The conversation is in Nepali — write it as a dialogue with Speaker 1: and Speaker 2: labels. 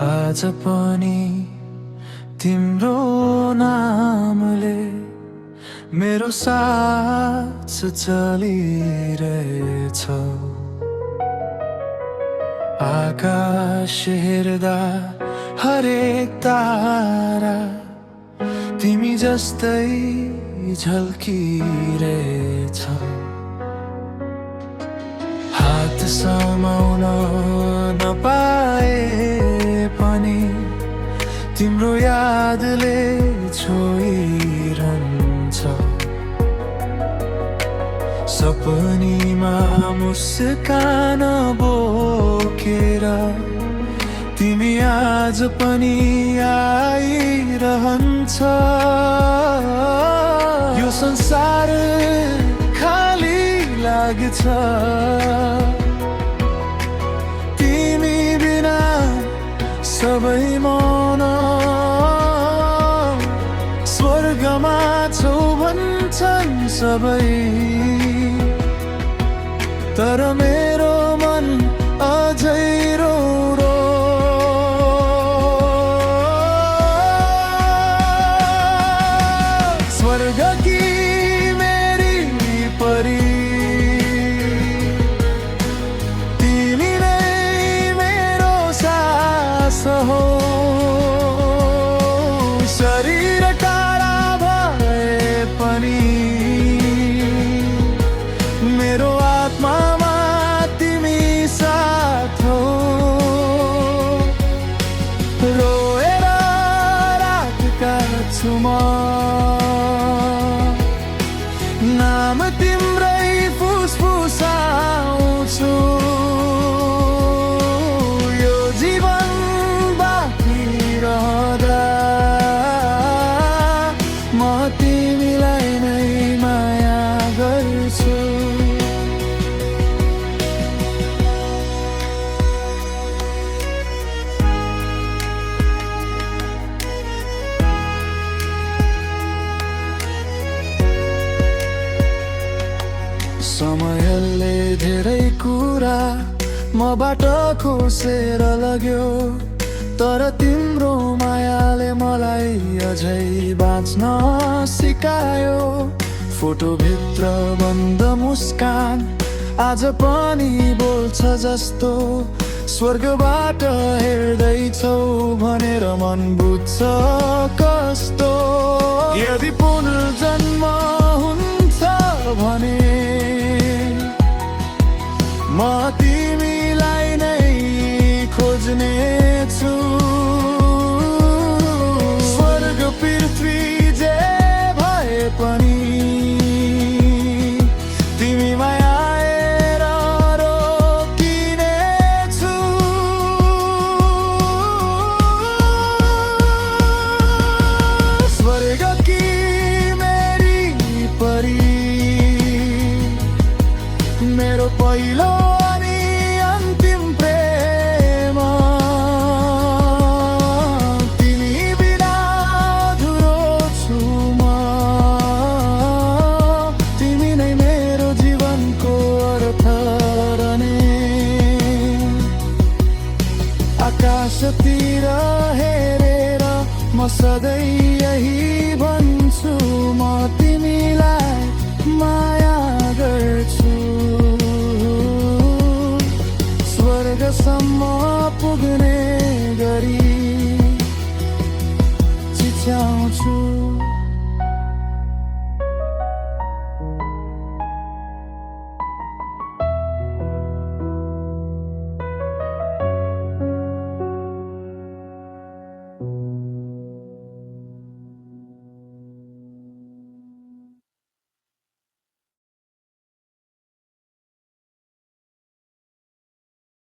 Speaker 1: आज पनि तिम्रो नामले मेरो सास चलिरहेछ। आकाश हेर्दा हरेक तारा तिमी जस्तै झल्किरहेछ। हात समाउन नपाए पनि तिम्रो यादले छोइरहन्छ। सपनीमा मुस्कान बोकेर तिमी आज पनि आइरहन्छ। यो संसार खाली लाग्छ तिमी बिना सबै मौन। स्वर्गमा छौ भन्छन् सबै, तर मेरो मन अझै रो रो। स्वर्ग की मेरी परी तिमी नै मेरो सास हो। शरीर टाढा भए पनि मेरो आत्मामा तिमी साथ हो। रोएर रात काट्छु म, नाम तिम्रै फुसफुसाउँछु। यो जीवन बाँकी रहँदा म तिमीलाई नै माया गर्छु। समयले धेरै कुरा मबाट खोसेर लग्यो, तर तिम्रो मायाले मलाई अझै बाँच्न सिकायो। फोटोभित्र बन्द मुस्कान आज पनि बोल्छ जस्तो, स्वर्गबाट हेर्दैछौ भनेर मन बुझ्छ कस्तो। यदि पुनर्जन्म हुन्छ भने म तिमीलाई नै खोज्ने छु। स्वर्ग पृथ्वी जे भए पनि तिमीमा आएर रोकिनेछु। स्वर्ग की मेरी परी मेरो पहिलो अनि अन्तिम प्रेम। तिमी बिना अधुरो छु म, तिमी नै मेरो जीवनको अर्थ रहने। आकाशतिर हेरेर म सधैँ यही भन्छु, म तिमीलाई माया